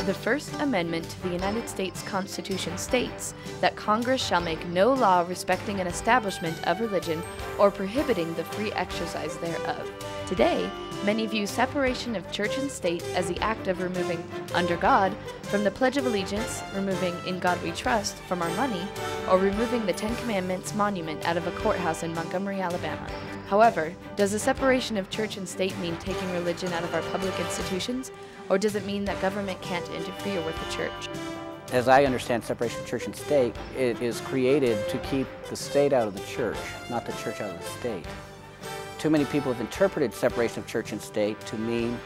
The First Amendment to the United States Constitution states that Congress shall make no law respecting an establishment of religion or prohibiting the free exercise thereof. Today, many view separation of church and state as the act of removing "under God" from the Pledge of Allegiance, removing "in God we trust" from our money, or removing the Ten Commandments monument out of a courthouse in Montgomery, Alabama. However, does the separation of church and state mean taking religion out of our public institutions, or does it mean that government can't interfere with the church? As I understand separation of church and state, it is created to keep the state out of the church, not the church out of the state. Too many people have interpreted separation of church and state to mean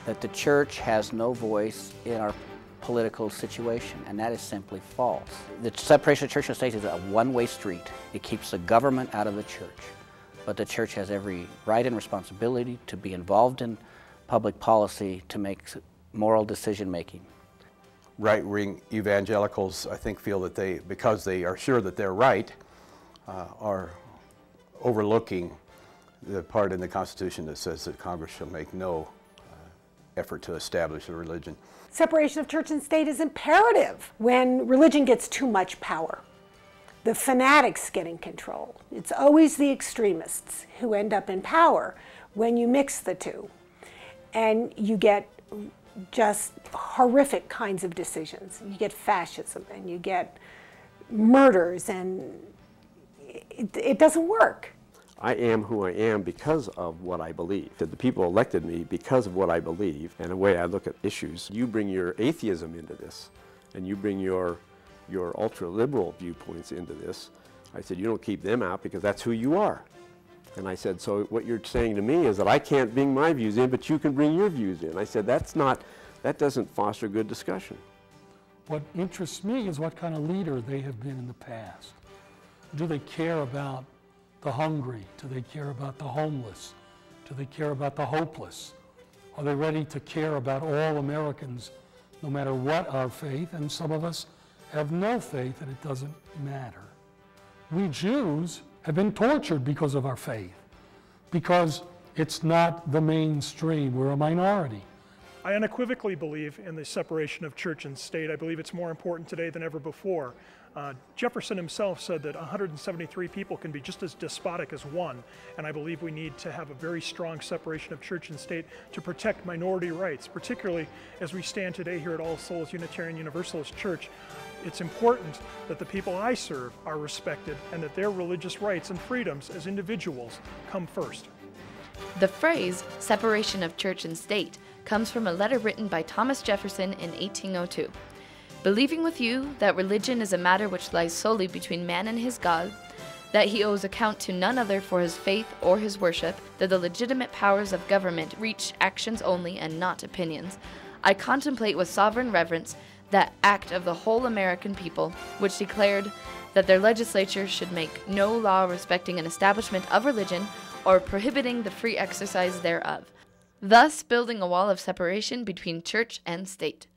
that the church has no voice in our political situation, and that is simply false. The separation of church and state is a one-way street. It keeps the government out of the church, but the church has every right and responsibility to be involved in public policy, to make moral decision-making. Right-wing evangelicals, I think, feel that they, because they are sure that they're right, are overlooking the part in the Constitution that says that Congress shall make no effort to establish a religion. Separation of church and state is imperative when religion gets too much power. The fanatics get in control. It's always the extremists who end up in power when you mix the two. And you get just horrific kinds of decisions. You get fascism and you get murders, and it doesn't work. I am who I am because of what I believe. The people elected me because of what I believe and the way I look at issues. You bring your atheism into this, and you bring your ultra-liberal viewpoints into this. I said, you don't keep them out because that's who you are. And I said, so what you're saying to me is that I can't bring my views in, but you can bring your views in. I said, that doesn't foster good discussion. What interests me is what kind of leader they have been in the past. Do they care about the hungry? Do they care about the homeless? Do they care about the hopeless? Are they ready to care about all Americans, no matter what our faith? And some of us have no faith, and it doesn't matter. We Jews have been tortured because of our faith, because it's not the mainstream. We're a minority. I unequivocally believe in the separation of church and state. I believe it's more important today than ever before. Jefferson himself said that 173 people can be just as despotic as one, and I believe we need to have a very strong separation of church and state to protect minority rights, particularly as we stand today here at All Souls Unitarian Universalist Church. It's important that the people I serve are respected and that their religious rights and freedoms as individuals come first. The phrase, separation of church and state, comes from a letter written by Thomas Jefferson in 1802. Believing with you that religion is a matter which lies solely between man and his God, that he owes account to none other for his faith or his worship, that the legitimate powers of government reach actions only and not opinions, I contemplate with sovereign reverence that act of the whole American people, which declared that their legislature should make no law respecting an establishment of religion or prohibiting the free exercise thereof, thus building a wall of separation between church and state.